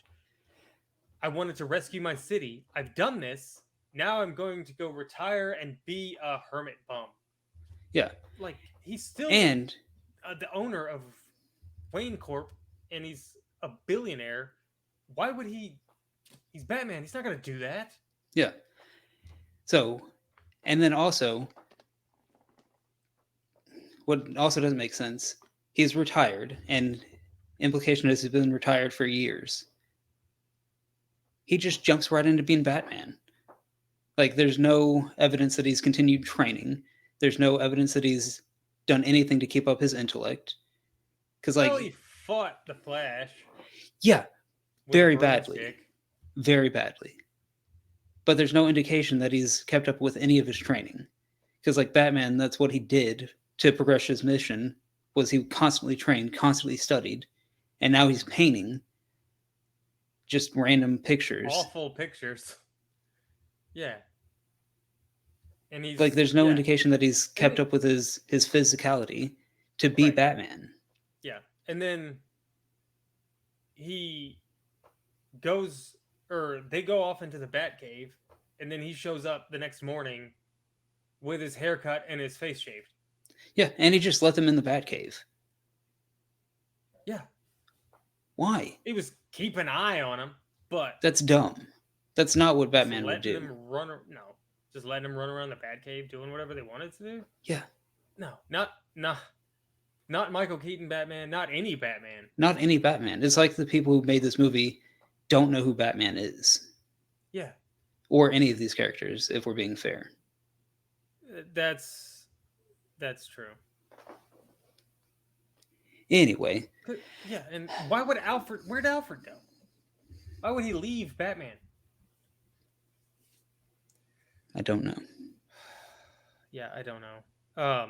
I wanted to rescue my city. I've done this. Now I'm going to go retire and be a hermit bum. Yeah, Like he's still and the owner of Wayne Corp, and he's a billionaire. Why would he? He's Batman. He's not going to do that. yeah. So, and then also, what also doesn't make sense, he's retired, and implication is he's been retired for years. He just jumps right into being Batman. Like, there's no evidence that he's continued training. There's no evidence that he's done anything to keep up his intellect. Because, Well, he like, fought the Flash yeah, with a very broomstick. badly. Very badly. But there's no indication that he's kept up with any of his training. Because, like, Batman, that's what he did to progress his mission, was he constantly trained, constantly studied, and now he's painting just random pictures. Awful pictures. Yeah, and Like, he's there's no yeah, indication that he's and kept up with his physicality to be right, Batman. yeah, and then he goes or they go off into the Batcave, and then he shows up the next morning with his haircut and his face shaved. Yeah, and he just let them in the Batcave. Yeah, Why? he was keep an eye on him, but That's dumb. That's not what just Batman would letting do. them run. No, just letting them run around the Batcave doing whatever they wanted to do. Yeah, No, not Michael Keaton Batman. Not any Batman. not any Batman. It's like the people who made this movie don't know who Batman is, Yeah, or any of these characters, if we're being fair. that's true. Anyway, Yeah, and why would Alfred? Where'd Alfred go? Why would he leave Batman? I don't know. Yeah, I don't know.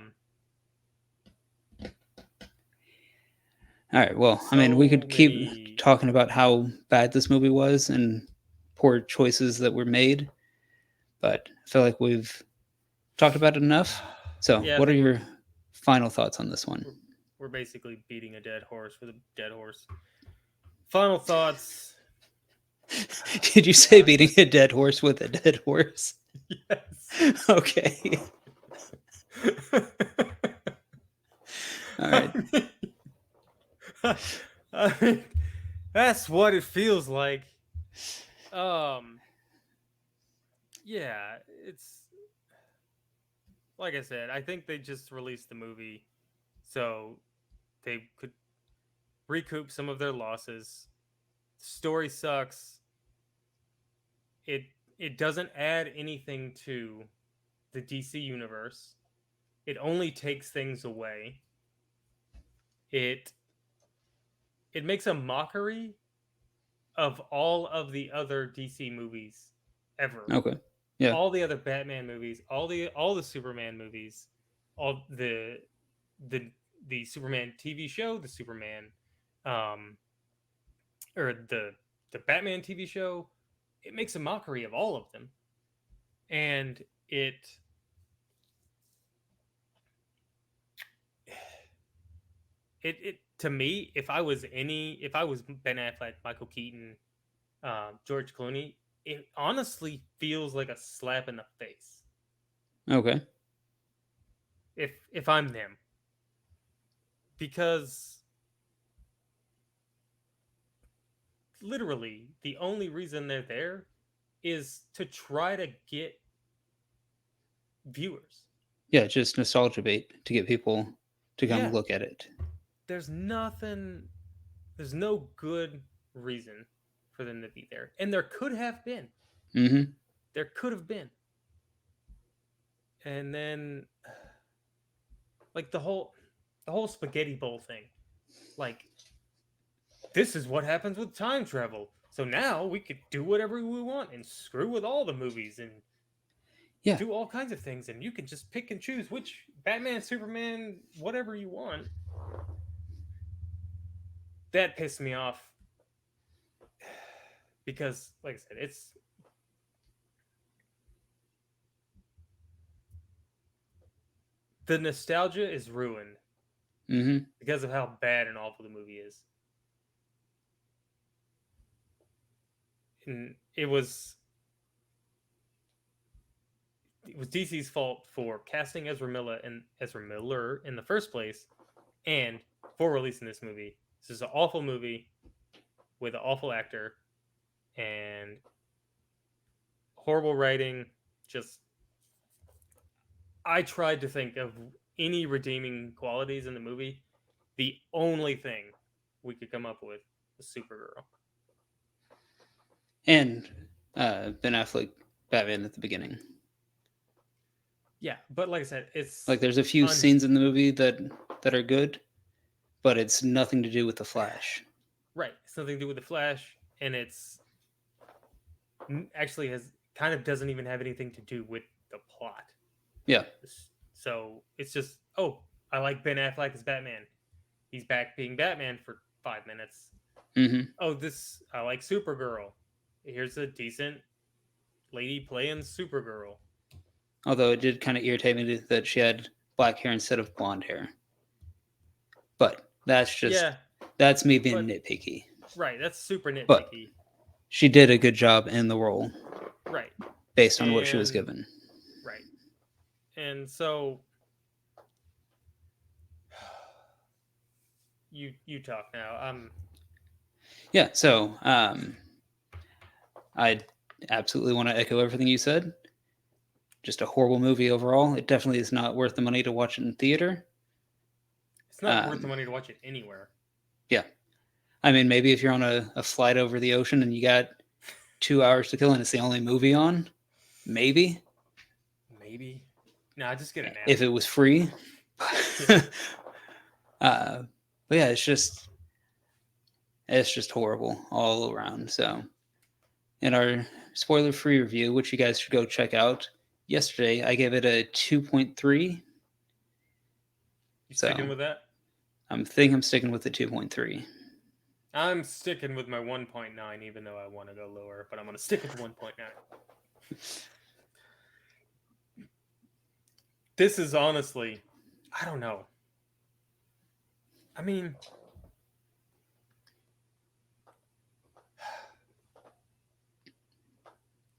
All right, well, I mean, we So could keep many. talking about how bad this movie was and poor choices that were made, but I feel like we've talked about it enough. So, Yeah, I what are think your final thoughts on this one? we're basically beating a dead horse with a dead horse. Final thoughts. Did you say beating a dead horse with a dead horse? Yes. Okay. All right. I mean, that's what it feels like. Um, yeah, it's like I said. I think they just released the movie so they could recoup some of their losses. Story sucks. It it doesn't add anything to the DC universe. It only takes things away. It it makes a mockery of all of the other DC movies ever. Okay. Yeah. All the other Batman movies, all the Superman movies, all the the Superman TV show, the Superman um or the Batman TV show, it makes a mockery of all of them. And it to me, if I was Ben Affleck, Michael Keaton, George Clooney, it honestly feels like a slap in the face. Okay. if I'm them, because literally the only reason they're there is to try to get viewers. Yeah, just nostalgia bait to get people to come Yeah, look at it. there's nothing, there's no good reason for them to be there. And there could have been. Mm-hmm. There could have been. And then like the whole spaghetti bowl thing. Like this is what happens with time travel. So now we could do whatever we want and screw with all the movies and Yeah. do all kinds of things, and you can just pick and choose which Batman, Superman, whatever you want. That pissed me off because, like I said, it's the nostalgia is ruined Mm-hmm. because of how bad and awful the movie is. And it was DC's fault for casting Ezra Miller in the first place, and for releasing this movie. This is an awful movie with an awful actor and horrible writing. Just I tried to think of any redeeming qualities in the movie. The only thing we could come up with was Supergirl. And Ben Affleck Batman at the beginning. Yeah, but like I said, it's Like there's a few scenes in the movie that are good, but it's nothing to do with the Flash. right. It's nothing to do with the Flash, and it's actually has kind of doesn't even have anything to do with the plot. Yeah. So it's just, oh, I like Ben Affleck as Batman. He's back being Batman for 5 minutes. Mm-hmm. Oh, I like Supergirl. Here's a decent lady playing Supergirl. Although it did kind of irritate me that she had black hair instead of blonde hair. But that's me being nitpicky. Right, that's super nitpicky. But she did a good job in the role. Right. Based on what she was given. Right. And so you talk now. Yeah, so I absolutely want to echo everything you said. Just a horrible movie overall. It definitely is not worth the money to watch it in theater. It's not worth the money to watch it anywhere. Yeah. I mean, maybe if you're on a flight over the ocean and you got 2 hours to kill and it's the only movie on, maybe. Maybe. Nah, just get it now. If it was free. But yeah, it's just horrible all around. So in our spoiler-free review, which you guys should go check out, yesterday I gave it a 2.3. You sticking with that? I'm sticking with the 2.3. I'm sticking with my 1.9, even though I want to go lower, but I'm going to stick with 1.9. This is honestly, I don't know. I mean,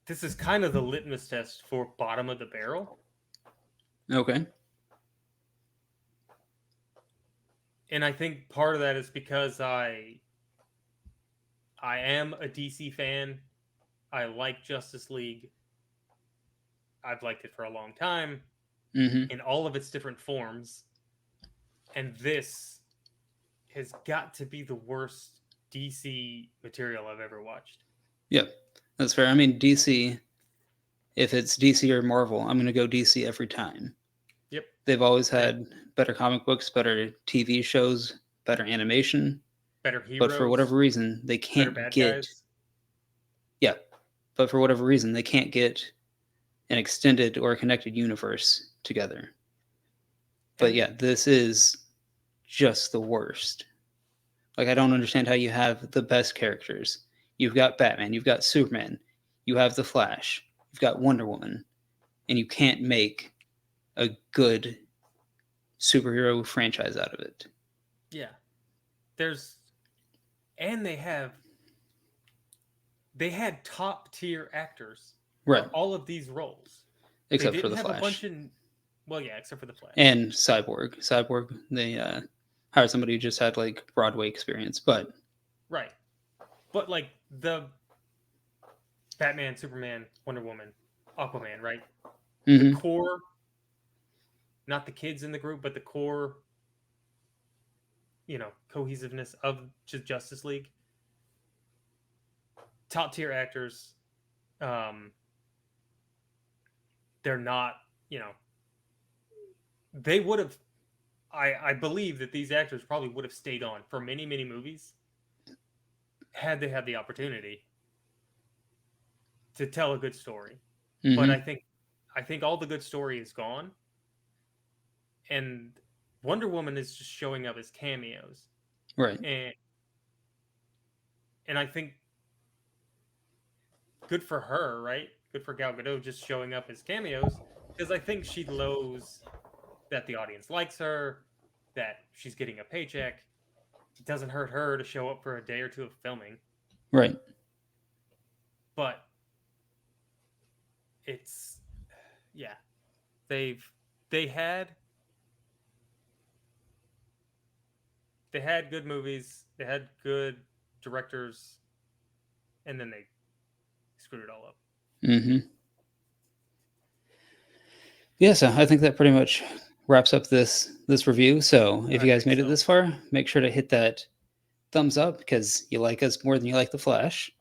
this is kind of the litmus test for bottom of the barrel. Okay. And I think part of that is because I am a DC fan. I like Justice League. I've liked it for a long time in all of its different forms. And this has got to be the worst DC material I've ever watched. Yep, that's fair. I mean, DC, if it's DC or Marvel, I'm going to go DC every time. Yep. They've always had better comic books, better TV shows, better animation. Better heroes. But for whatever reason, they can't get... guys. Yeah, but for whatever reason, they can't get an extended or connected universe together. But yeah, this is just the worst. Like, I don't understand how you have the best characters. You've got Batman, you've got Superman, you have the Flash, you've got Wonder Woman, and you can't make a good superhero franchise out of it. Yeah. They had top tier actors right for all of these roles. except for the Flash. Well, yeah, except for the Flash. And Cyborg. Cyborg, they hired somebody who just had like Broadway experience, but Right. But like the Batman, Superman, Wonder Woman, Aquaman, right? The mhm, core, not the kids in the group, but the core, cohesiveness of Justice League. Top tier actors. Um, they're not, you know, they would have. I believe that these actors probably would have stayed on for many many movies had they had the opportunity to tell a good story. But mhm, I think all the good story is gone, and Wonder Woman is just showing up as cameos, right, and I think good for her, right? Good for Gal Gadot just showing up as cameos because I think she knows that the audience likes her, that she's getting a paycheck. It doesn't hurt her to show up for a day or two of filming, right. but it's yeah, they've they had they had good movies, they had good directors, and then they screwed it all up. Mhm. Yeah, so I think that pretty much wraps up this review. So if I you guys think made it so. this far, make sure to hit that thumbs up because you like us more than you like the Flash.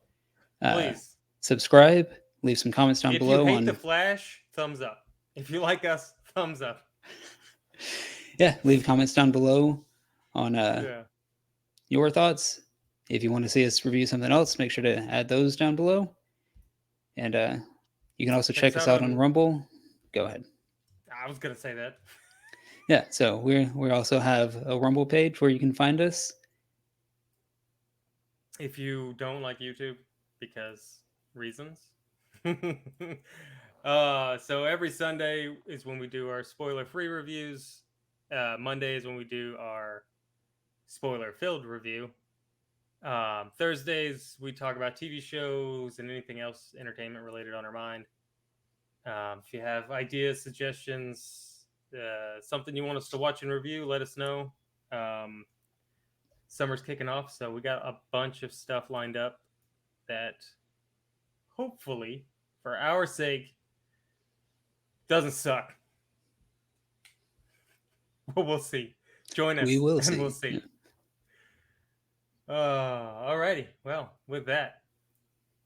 Uh, Please, subscribe, leave some comments down if you below hate the on Flash, thumbs up. If you like us, thumbs up. yeah, leave comments down below on Yeah. your thoughts. If you want to see us review something else, make sure to add those down below. And you can also Check us check us out out on on. Rumble. Go ahead. I was gonna say that. Yeah, so we also have a Rumble page where you can find us. If you don't like YouTube, because reasons. So every Sunday is when we do our spoiler-free reviews. Monday is when we do our spoiler-filled review. Thursdays we talk about TV shows and anything else entertainment related on our mind. If you have ideas, suggestions, something you want us to watch and review, let us know. Um, Summer's kicking off, so we got a bunch of stuff lined up that hopefully, for our sake, doesn't suck. But we'll see. Join We us will and we'll see. Yeah. see. Alrighty. Well, with that,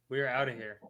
we're out of here.